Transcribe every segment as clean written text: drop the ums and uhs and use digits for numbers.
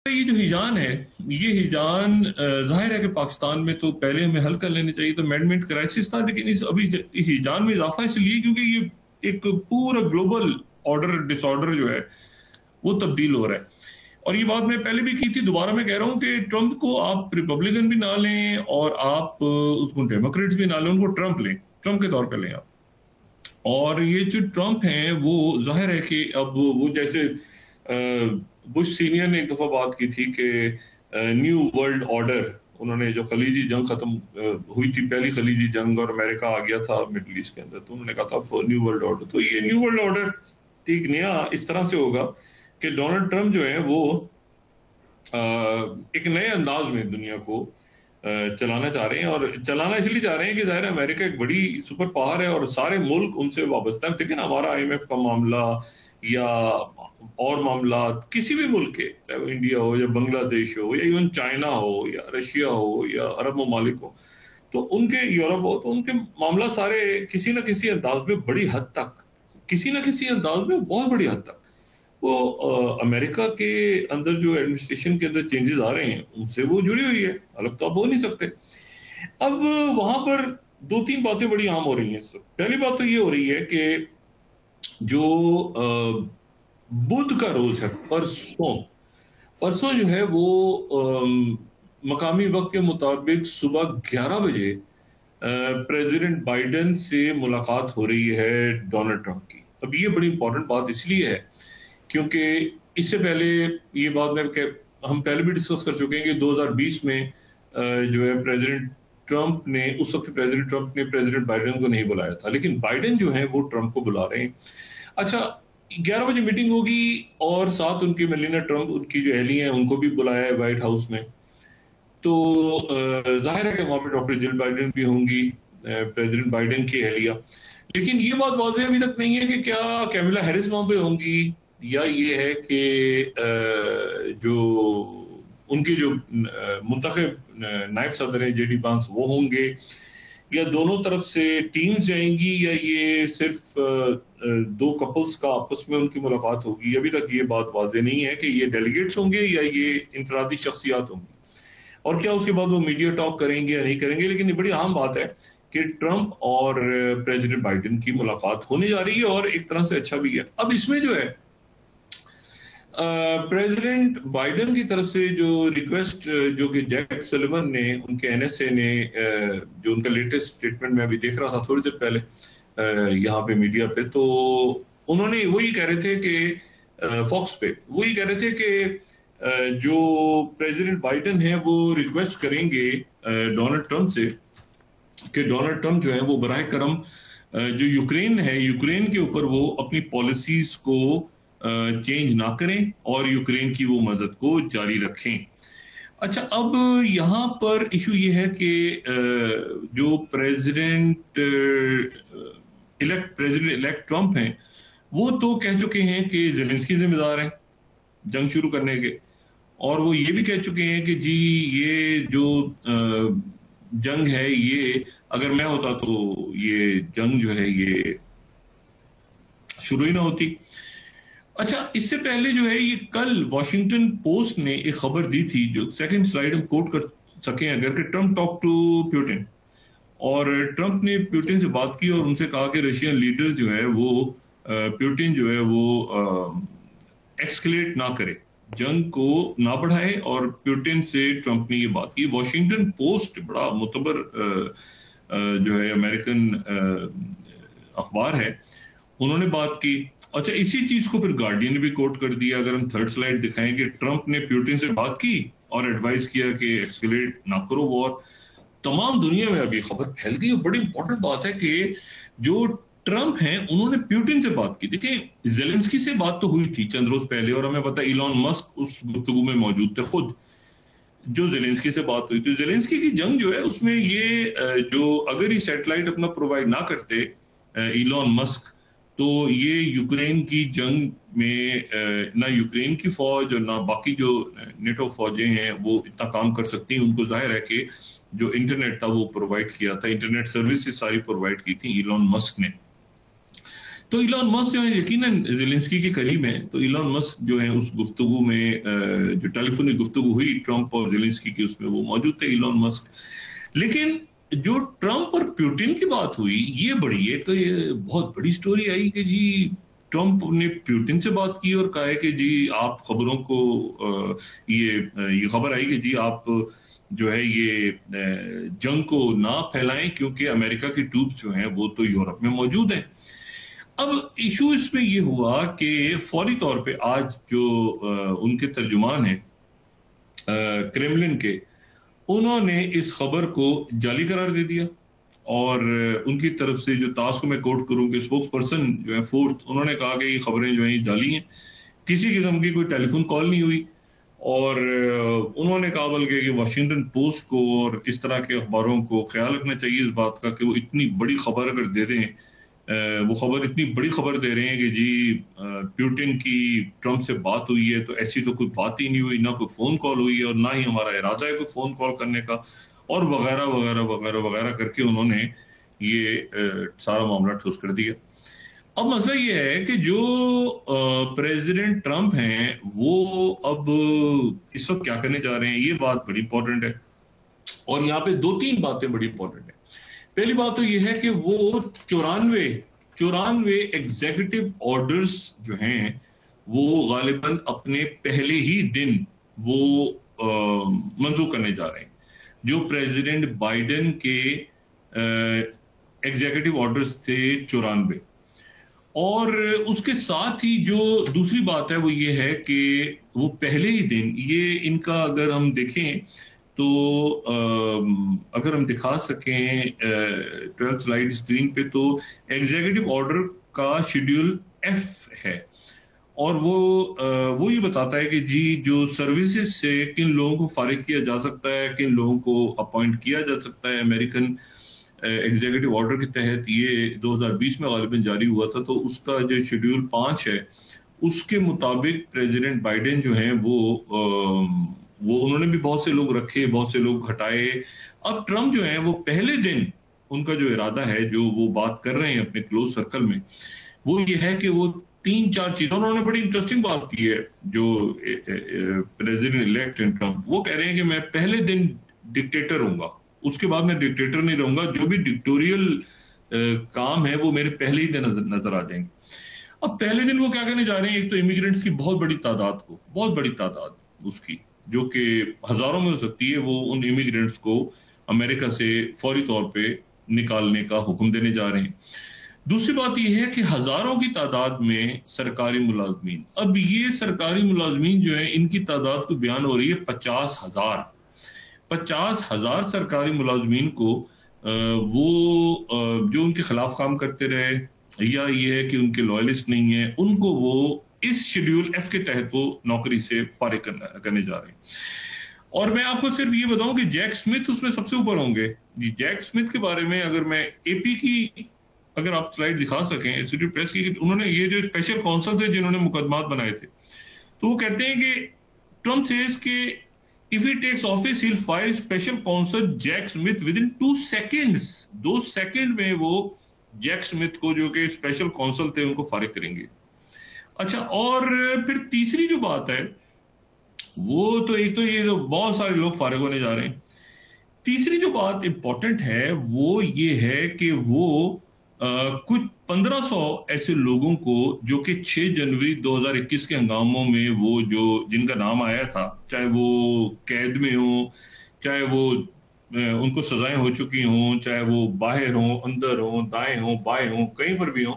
ये जो हिजान है, ये हिजान जाहिर है कि पाकिस्तान में तो पहले हमें हल कर लेनी चाहिए, तो अमेंडमेंट क्राइसिस था, लेकिन इस हिजान में इजाफा इसलिए क्योंकि ये एक पूरा ग्लोबल ऑर्डर डिसऑर्डर जो है वो तब्दील हो रहा है। और ये बात मैं पहले भी की थी, दोबारा मैं कह रहा हूं कि ट्रंप को आप रिपब्लिकन भी ना लें और आप उसको डेमोक्रेट्स भी ना लें, उनको ट्रंप लें, ट्रंप के तौर पर लें आप। और ये जो ट्रंप हैं वो जाहिर है कि अब वो जैसे बुश सीनियर ने एक दफा बात की थी कि न्यू वर्ल्ड ऑर्डर, उन्होंने जो खलीजी जंग खत्म हुई थी, पहली खलीजी जंग, और अमेरिका आ गया था मिडल ईस्ट के अंदर, तो उन्होंने कहा था न्यू वर्ल्ड ऑर्डर। तो ये न्यू वर्ल्ड ऑर्डर एक नया इस तरह से होगा कि डोनाल्ड ट्रंप जो है वो एक नए अंदाज में दुनिया को चलाना चाह रहे हैं, और चलाना इसलिए चाह रहे हैं कि जाहिर है अमेरिका एक बड़ी सुपर पावर है और सारे मुल्क उनसे वाबस्ता है। देखिए ना, हमारा आईएमएफ का मामला या और मामला किसी भी मुल्क के, चाहे वो इंडिया हो या बांग्लादेश हो या इवन चाइना हो या रशिया हो या अरब ममालिक हो, तो उनके, यूरोप हो, तो उनके मामला सारे किसी ना किसी अंदाज में बड़ी हद तक, किसी ना किसी अंदाज में बहुत बड़ी हद तक वो अमेरिका के अंदर जो एडमिनिस्ट्रेशन के अंदर चेंजेस आ रहे हैं उनसे वो जुड़ी हुई है, अलग तो आप हो नहीं सकते। अब वहां पर दो तीन बातें बड़ी आम हो रही हैं इस वक्त। पहली बात तो ये हो रही है कि जो बुध का रोज है, परसों, परसों जो है वो मकामी वक्त के मुताबिक सुबह 11 बजे प्रेसिडेंट बाइडेन से मुलाकात हो रही है डोनाल्ड ट्रंप की। अब ये बड़ी इंपॉर्टेंट बात इसलिए है क्योंकि इससे पहले ये बात हम पहले भी डिस्कस कर चुके हैं कि 2020 में जो है प्रेसिडेंट ट्रंप ने, उस वक्त प्रेसिडेंट ट्रंप ने प्रेसिडेंट बाइडेन को नहीं बुलाया था, लेकिन बाइडेन जो है वो ट्रंप को बुला रहे हैं। अच्छा, 11 बजे मीटिंग होगी और साथ उनकी मेलिना ट्रंप, उनकी जो अहली हैं, उनको भी बुलाया है व्हाइट हाउस में। तो जाहिर है कि वहां पर डॉक्टर जिल बाइडेन भी होंगी, प्रेसिडेंट बाइडेन की अहलिया। लेकिन ये बात वाज़ेह अभी तक नहीं है कि क्या कैमिला हैरिस वहां पे होंगी, या ये है कि जो उनके जो मुंतखब नायब सदर हैं जेडी वांस वो होंगे, या दोनों तरफ से टीम जाएंगी, या ये सिर्फ दो कपल्स का आपस में उनकी मुलाकात होगी। अभी तक ये बात वाज़ेह नहीं है कि ये डेलीगेट्स होंगे या ये इंफरादी शख्सियात होंगी, और क्या उसके बाद वो मीडिया टॉक करेंगे या नहीं करेंगे। लेकिन ये बड़ी अहम बात है कि ट्रंप और प्रेसिडेंट बाइडेन की मुलाकात होने जा रही है, और एक तरह से अच्छा भी है। अब इसमें जो है प्रेसिडेंट बाइडेन की तरफ से जो रिक्वेस्ट, जो कि जैक सलिवन ने, उनके एनएसए ने, जो उनका लेटेस्ट स्टेटमेंट में अभी देख रहा था थोड़ी देर पहले यहाँ पे मीडिया पे, तो उन्होंने वही कह रहे थे कि फॉक्स पे वही कह रहे थे कि जो प्रेसिडेंट बाइडेन है वो रिक्वेस्ट करेंगे डोनाल्ड ट्रंप से कि डोनाल्ड ट्रंप जो है वो बराह करम जो यूक्रेन है, यूक्रेन के ऊपर वो अपनी पॉलिसीज को चेंज ना करें और यूक्रेन की वो मदद को जारी रखें। अच्छा, अब यहाँ पर इशू ये है कि जो प्रेसिडेंट इलेक्ट ट्रंप हैं, वो तो कह चुके हैं कि ज़ेलेंस्की जिम्मेदार हैं जंग शुरू करने के, और वो ये भी कह चुके हैं कि जी ये जो जंग है, ये अगर मैं होता तो ये जंग जो है ये शुरू ही ना होती। अच्छा, इससे पहले जो है ये कल वॉशिंगटन पोस्ट ने एक खबर दी थी, जो सेकंड स्लाइड हम कोट कर सकें अगर, कि ट्रंप टॉक टू पुतिन, और ट्रंप ने पुतिन से बात की और उनसे कहा कि रशियन लीडर जो है वो पुतिन जो है वो एक्सकलेट ना करे, जंग को ना बढ़ाए, और पुतिन से ट्रंप ने ये बात की। वॉशिंगटन पोस्ट बड़ा मुतबर जो है अमेरिकन अखबार है, उन्होंने बात की। अच्छा, इसी चीज को फिर गार्डियन ने भी कोट कर दिया। अगर हम थर्ड स्लाइड दिखाएं कि ट्रंप ने पुतिन से बात की और एडवाइस किया कि एक्सकलेट ना करो वॉर। तमाम दुनिया में अभी खबर फैल गई। बड़ी इंपॉर्टेंट बात है कि जो ट्रंप हैं उन्होंने पुतिन से बात की। देखिए, ज़ेलेंस्की से बात तो हुई थी चंद रोज पहले, और हमें पता है इलॉन मस्क उस गुफ्तगू में मौजूद थे खुद, जो ज़ेलेंस्की से बात हुई थी। ज़ेलेंस्की की जंग जो है उसमें ये जो अगर ये सैटेलाइट अपना प्रोवाइड ना करते इलॉन मस्क, तो ये यूक्रेन की जंग में ना यूक्रेन की फौज और ना बाकी जो नेटो फौजें हैं वो इतना काम कर सकती हैं। उनको जाहिर है कि जो इंटरनेट था वो प्रोवाइड किया था, इंटरनेट सर्विसेज सारी प्रोवाइड की थी इलॉन मस्क ने। तो इलॉन मस्क जो है यकीनन ज़ेलेंस्की के करीब है, तो इलॉन मस्क जो है उस गुफ्तगू में जो टेलीफोनिक गुफ्तगू हुई ट्रंप और ज़ेलेंस्की की, उसमें वो मौजूद थे इलॉन मस्क। लेकिन जो ट्रंप और पुतिन की बात हुई, ये बड़ी एक ये बहुत बड़ी स्टोरी आई कि जी ट्रंप ने पुतिन से बात की और कहा है कि जी आप खबरों को ये खबर आई कि जी आप जो है ये जंग को ना फैलाएं, क्योंकि अमेरिका की ट्रूप्स जो हैं वो तो यूरोप में मौजूद हैं। अब इशू इसमें ये हुआ कि फौरी तौर पे आज जो उनके तर्जुमान हैं क्रेमलिन के, उन्होंने इस खबर को जाली करार दे दिया। और उनकी तरफ से जो तास को मैं कोट करूं कि स्पोक्स पर्सन जो है फोर्थ, उन्होंने कहा कि ये खबरें जो हैं जाली हैं, किसी किस्म की कोई टेलीफोन कॉल नहीं हुई। और उन्होंने कहा बल्कि कि वाशिंगटन पोस्ट को और इस तरह के अखबारों को ख्याल रखना चाहिए इस बात का कि वो इतनी बड़ी खबर अगर दे दें, वो खबर इतनी बड़ी खबर दे रहे हैं कि जी पुतिन की ट्रंप से बात हुई है, तो ऐसी तो कोई बात ही नहीं हुई, ना कोई फोन कॉल हुई है और ना ही हमारा इरादा है कोई फोन कॉल करने का, और वगैरह वगैरह वगैरह वगैरह करके उन्होंने ये सारा मामला ठोस कर दिया। अब मसला ये है कि जो प्रेसिडेंट ट्रंप हैं वो अब इस वक्त क्या करने जा रहे हैं, ये बात बड़ी इंपॉर्टेंट है। और यहाँ पे दो तीन बातें बड़ी इंपॉर्टेंट है। पहली बात तो ये है कि वो 94 एग्जीक्यूटिव ऑर्डर्स जो हैं वो गालिबन अपने पहले ही दिन वो मंजूर करने जा रहे हैं, जो प्रेसिडेंट बाइडेन के एग्जीक्यूटिव ऑर्डर्स थे 94। और उसके साथ ही जो दूसरी बात है वो ये है कि वो पहले ही दिन ये इनका अगर हम देखें तो अगर हम दिखा सकें 12 स्लाइड स्क्रीन पे, तो एग्जीक्यूटिव ऑर्डर का शेड्यूल एफ है और वो ये बताता है कि जी जो सर्विसेज से किन लोगों को फारिग किया जा सकता है, किन लोगों को अपॉइंट किया जा सकता है। अमेरिकन एग्जीक्यूटिव ऑर्डर के तहत ये 2020 में गालिबन जारी हुआ था, तो उसका जो शेड्यूल 5 है उसके मुताबिक प्रेसिडेंट बाइडेन जो है वो उन्होंने भी बहुत से लोग रखे, बहुत से लोग हटाए। अब ट्रंप जो है वो पहले दिन उनका जो इरादा है, जो वो बात कर रहे हैं अपने क्लोज सर्कल में, वो ये है कि वो 3-4 चीजें, उन्होंने बड़ी इंटरेस्टिंग बात की है जो प्रेसिडेंट इलेक्ट ट्रंप, वो कह रहे हैं कि मैं पहले दिन डिक्टेटर हूंगा, उसके बाद मैं डिक्टेटर नहीं रहूंगा, जो भी डिक्टोरियल काम है वो मेरे पहले ही दिन नजर आ जाएंगे। अब पहले दिन वो क्या करने जा रहे हैं, एक तो इमिग्रेंट्स की बहुत बड़ी तादाद उसकी, जो कि हजारों में हो सकती है, वो उन इमिग्रेंट्स को अमेरिका से फौरी तौर पे निकालने का हुक्म देने जा रहे हैं। दूसरी बात यह है कि हजारों की तादाद में सरकारी मुलाजमीन, अब ये सरकारी मुलाजमीन जो है इनकी तादाद को बयान हो रही है 50,000 सरकारी मुलाजमीन को वो जो उनके खिलाफ काम करते रहे या ये है कि उनके लॉयलिस्ट नहीं है, उनको वो इस शेड्यूल एफ के तहत वो नौकरी से फारिग करने जा रहे हैं। और मैं आपको सिर्फ ये बताऊं कि जैक स्मिथ उसमें सबसे ऊपर होंगे जी। जैक स्मिथ के बारे में अगर मैं एपी की अगर आप स्लाइड दिखा सकें, एसोसिएटेड प्रेस की, उन्होंने ये जो स्पेशल काउंसिल थे जिन्होंने मुकदमात बनाए थे, तो वो कहते हैं कि ट्रम्प सेज के if he takes office he'll fire special counsel Jack Smith within 2 seconds, 2 second में वो जैक स्मिथ को, जो कि स्पेशल काउंसिल थे, उनको फारिग करेंगे। अच्छा, और फिर तीसरी जो बात है वो तो एक तो ये जो बहुत सारे लोग फारिग होने जा रहे हैं, तीसरी जो बात इंपॉर्टेंट है वो ये है कि वो कुछ 1500 ऐसे लोगों को जो कि 6 जनवरी 2021 के हंगामों में वो जो जिनका नाम आया था, चाहे वो कैद में हो, चाहे वो उनको सजाएं हो चुकी हों, चाहे वो बाहर हों, अंदर हों, दाएं हों, बाएं हों, कहीं पर भी हों,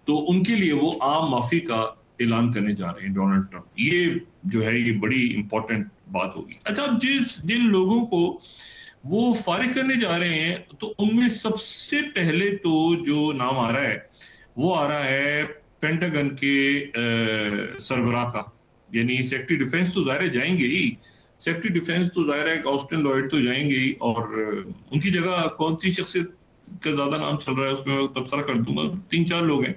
तो उनके लिए वो आम माफी का ऐलान करने जा रहे हैं डोनाल्ड ट्रंप। ये जो है ये बड़ी इंपॉर्टेंट बात होगी। अच्छा, जिन लोगों को वो फारिग करने जा रहे हैं, तो उनमें सबसे पहले तो जो नाम आ रहा है वो आ रहा है पेंटागन के सरबराह का, यानी सेक्रेटरी डिफेंस तो जाहिर जाएंगे ही, सेक्रेटरी डिफेंस तो जाहिर है ऑस्टिन लॉयड तो जाएंगे ही, और उनकी जगह कौन सी शख्सियत का ज्यादा नाम चल रहा है उसमें मैं तबसरा कर दूंगा, 3-4 लोग हैं,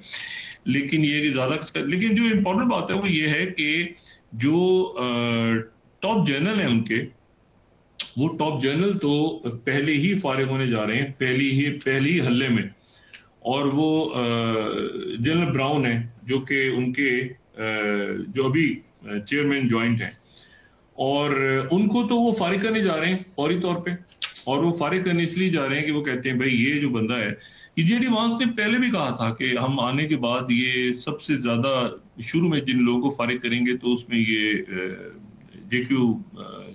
लेकिन ये ज्यादा किसका, लेकिन जो इंपॉर्टेंट बात है वो ये है कि जो टॉप जनरल है उनके, वो टॉप जनरल तो पहले ही फारिग होने जा रहे हैं, पहली ही हल्ले में। और वो जनरल ब्राउन है जो कि उनके जो अभी चेयरमैन जॉइंट हैं, और उनको तो वो फारिग करने जा रहे हैं फौरी तौर पे। और वो फारिग करने इसलिए जा रहे हैं कि वो कहते हैं भाई ये जो बंदा है, ये जेडी वांस ने पहले भी कहा था कि हम आने के बाद ये सबसे ज्यादा शुरू में जिन लोगों को फारिग करेंगे तो उसमें ये जेक्यू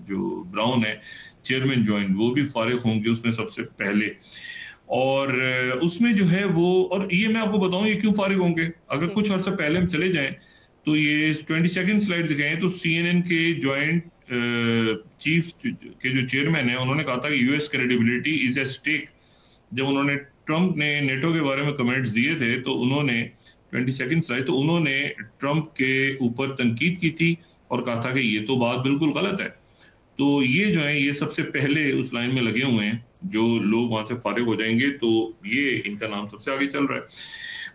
जो ब्राउन है चेयरमैन जॉइंट, वो भी फारिग होंगे उसमें सबसे पहले। और उसमें जो है वो, और ये मैं आपको बताऊं ये क्यों फारिग होंगे, अगर कुछ अर्सा पहले हम चले जाएं तो ये 22nd स्लाइड दिखाएं तो सीएनएन के जॉइंट चीफ के जो चेयरमैन है उन्होंने कहा था कि US credibility is at stake. जब उन्होंने ट्रंप ने नेटो के बारे में कमेंट्स दिए थे तो उन्होंने 22nd स्लाइड, तो उन्होंने ट्रंप के ऊपर तनकीद की थी और कहा था कि ये तो बात बिल्कुल गलत है। तो ये जो है ये सबसे पहले उस लाइन में लगे हुए हैं, जो लोग वहां से फारिग हो जाएंगे तो ये इनका नाम सबसे आगे चल रहा है।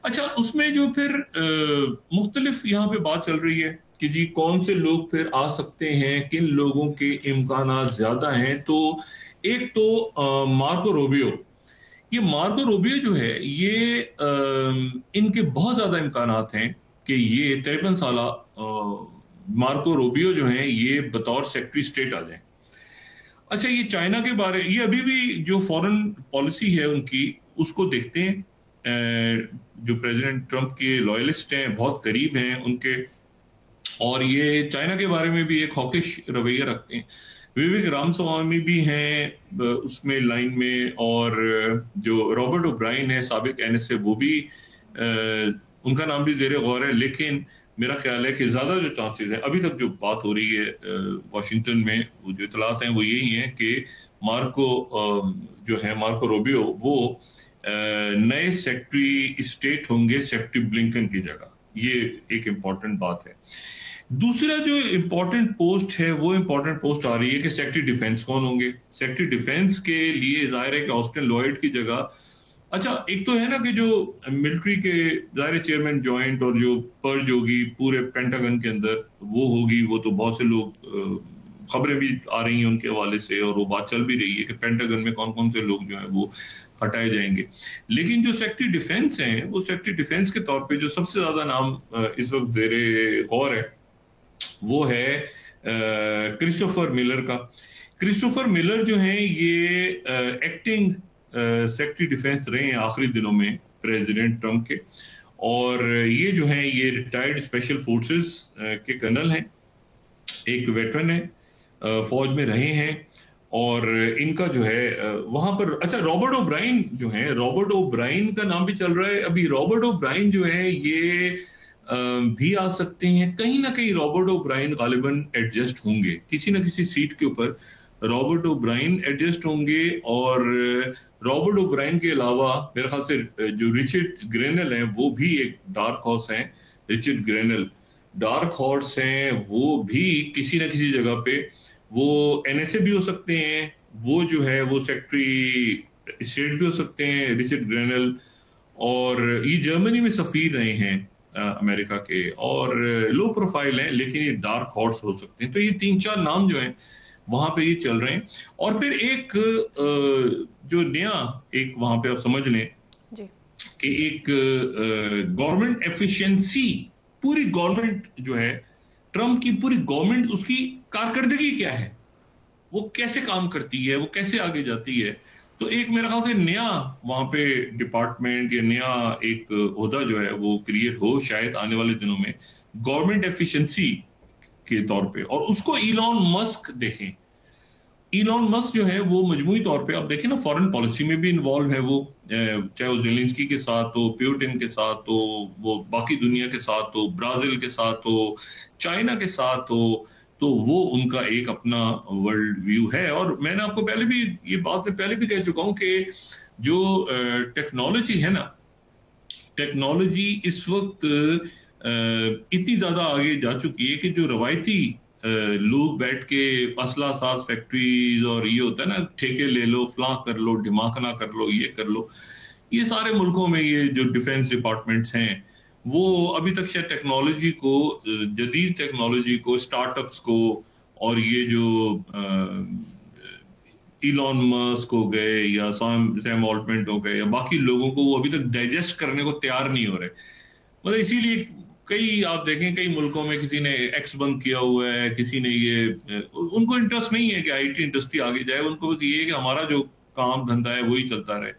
अच्छा, उसमें जो फिर मुख्तलिफ यहाँ पे बात चल रही है कि जी कौन से लोग फिर आ सकते हैं, किन लोगों के इम्कानात ज्यादा हैं। तो एक तो मार्को रूबियो, ये मार्को रूबियो जो है ये इनके बहुत ज्यादा इम्कानात हैं कि ये 53 साल मार्को रूबियो जो है ये बतौर सेक्रेटरी स्टेट आ जाए। अच्छा, ये चाइना के बारे, ये अभी भी जो फॉरेन पॉलिसी है उनकी उसको देखते हैं। जो प्रेसिडेंट ट्रंप के लॉयलिस्ट हैं, बहुत करीब हैं उनके, और ये चाइना के बारे में भी एक हॉकिश रवैया रखते हैं। विवेक रामस्वामी भी हैं उसमें लाइन में, और जो रॉबर्ट ओब्रायन है साबिक एनएसए, वो भी उनका नाम भी जेर गौर है। लेकिन मेरा ख्याल है कि ज्यादा जो चांसेस हैं, अभी तक जो बात हो रही है वाशिंगटन में, वो जो इतलात हैं वो यही हैं कि मार्को जो है मार्को रूबियो वो नए सेक्रेटरी स्टेट होंगे सेक्रेटरी ब्लिंकन की जगह। ये एक इंपॉर्टेंट बात है। दूसरा जो इंपॉर्टेंट पोस्ट है वो इंपॉर्टेंट पोस्ट आ रही है कि सेक्रेटरी डिफेंस कौन होंगे। सेक्रेटरी डिफेंस के लिए जाहिर है कि ऑस्टिन लॉयड की जगह, अच्छा एक तो है ना कि जो मिलिट्री के जाहिर चेयरमैन जॉइंट और जो पर्ज होगी पूरे पेंटागन के अंदर वो होगी, वो तो बहुत से लोग खबरें भी आ रही हैं उनके हवाले से, और वो बात चल भी रही है कि पेंटागन में कौन कौन से लोग जो है वो हटाए जाएंगे। लेकिन जो सेक्रेटरी डिफेंस हैं, वो सेक्रेटरी डिफेंस के तौर पे जो सबसे ज्यादा नाम इस वक्त जेरे गौर है वो है क्रिस्टोफर मिलर का। क्रिस्टोफर मिलर जो है ये एक्टिंग सेक्रेटरी डिफेंस रहे हैं आखिरी दिनों में प्रेसिडेंट ट्रंप के, और ये जो है ये रिटायर्ड स्पेशल फोर्सेस के कर्नल हैं, एक वेटरन है, फौज में रहे हैं, और इनका जो है वहां पर, अच्छा रॉबर्ट ओब्रायन जो है, रॉबर्ट ओब्रायन का नाम भी चल रहा है अभी। रॉबर्ट ओब्रायन जो है ये भी आ सकते हैं, कहीं ना कहीं रॉबर्ट ओब्रायन गालिबन एडजस्ट होंगे किसी ना किसी सीट के ऊपर, रॉबर्ट ओब्रायन एडजस्ट होंगे। और रॉबर्ट ओब्रायन के अलावा मेरे ख्याल से जो रिचर्ड ग्रेनल हैं वो भी एक डार्क हॉर्स हैं। रिचर्ड ग्रेनल डार्क हॉर्स हैं, वो भी किसी ना किसी जगह पे वो एनएसए भी हो सकते हैं, वो जो है वो सेक्रेटरी स्टेट भी हो सकते हैं रिचर्ड ग्रेनल, और ये जर्मनी में सफीर रहे हैं अमेरिका के, और लो प्रोफाइल हैं लेकिन ये डार्क हॉर्स हो सकते हैं। तो ये 3-4 नाम जो हैं वहां पे ये चल रहे हैं। और फिर एक जो नया एक वहां पे आप समझ लें कि एक गवर्नमेंट एफिशिएंसी, पूरी गवर्नमेंट जो है ट्रंप की पूरी गवर्नमेंट, उसकी कारकर्दगी क्या है, वो कैसे काम करती है, वो कैसे आगे जाती है। तो एक मेरे ख्याल से नया वहां पे डिपार्टमेंट या नया एक ओहदा जो है वो क्रिएट हो शायद आने वाले दिनों में गवर्नमेंट एफिशिएंसी के तौर पे, और उसको इलॉन मस्क देखें। इलॉन मस्क जो है वो मजमूई तौर पे आप देखें ना, फॉरेन पॉलिसी में भी इन्वॉल्व है वो, चाहे वो जेलेंस्की के साथ हो, प्यूटिन के साथ हो, वो बाकी दुनिया के साथ हो, ब्राजील के साथ हो, चाइना के साथ हो, तो वो उनका एक अपना वर्ल्ड व्यू है। और मैंने आपको पहले भी ये बात मैं पहले भी कह चुका हूं कि जो टेक्नोलॉजी है ना, टेक्नोलॉजी इस वक्त इतनी ज्यादा आगे जा चुकी है कि जो रवायती लोग बैठ के असला साज फैक्ट्रीज और ये होता है ना, ठेके ले लो, फलां कर लो, ढिमाकना कर लो, ये कर लो, ये सारे मुल्कों में ये जो डिफेंस डिपार्टमेंट्स हैं वो अभी तक शायद टेक्नोलॉजी को, जदीद टेक्नोलॉजी को, स्टार्टअप्स को, और ये जो इलॉन मस्क हो गए या सैम ऑल्टमेंट हो गए या बाकी लोगों को, वो अभी तक डाइजेस्ट करने को तैयार नहीं हो रहे। मतलब इसीलिए कई आप देखें कई मुल्कों में किसी ने एक्स बंद किया हुआ है, किसी ने ये उनको इंटरेस्ट नहीं है कि आईटी इंडस्ट्री आगे जाए, उनको बस ये है कि हमारा जो काम धंधा है वही चलता रहे।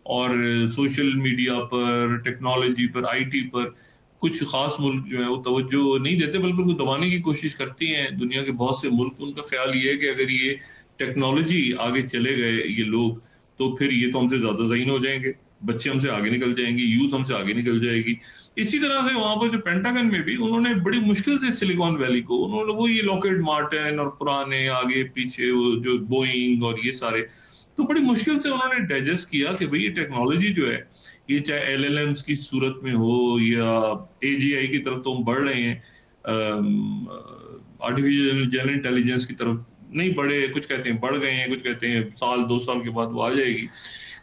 और सोशल मीडिया पर, टेक्नोलॉजी पर, आईटी पर कुछ खास मुल्क जो है वो तवज्जो नहीं देते, बल्कि उनको दबाने की कोशिश करती हैं दुनिया के बहुत से मुल्क। उनका ख्याल ये है कि अगर ये टेक्नोलॉजी आगे चले गए ये लोग, तो फिर ये तो हमसे ज्यादा ज़हीन हो जाएंगे, बच्चे हमसे आगे निकल जाएंगे, यूथ हमसे आगे निकल जाएगी। इसी तरह से वहां पर जो पेंटागन में भी उन्होंने बड़ी मुश्किल से सिलिकॉन वैली को, उन्होंने वो ये लॉकहीड मार्टिन और पुराने आगे पीछे वो जो बोइंग और ये सारे, तो बड़ी मुश्किल से उन्होंने डाइजेस्ट किया कि भाई ये टेक्नोलॉजी जो है, ये चाहे एलएलएम्स की सूरत में हो या एजीआई की तरफ तो हम बढ़ रहे हैं, आर्टिफिशियल जनरल इंटेलिजेंस की तरफ नहीं बढ़े, कुछ कहते हैं बढ़ गए हैं, कुछ कहते हैं साल 2 साल के बाद वो आ जाएगी।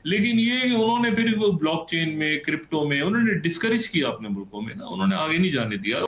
लेकिन ये उन्होंने फिर वो ब्लॉकचेन में, क्रिप्टो में उन्होंने डिस्करेज किया अपने मुल्कों में ना, उन्होंने आगे नहीं जाने दिया।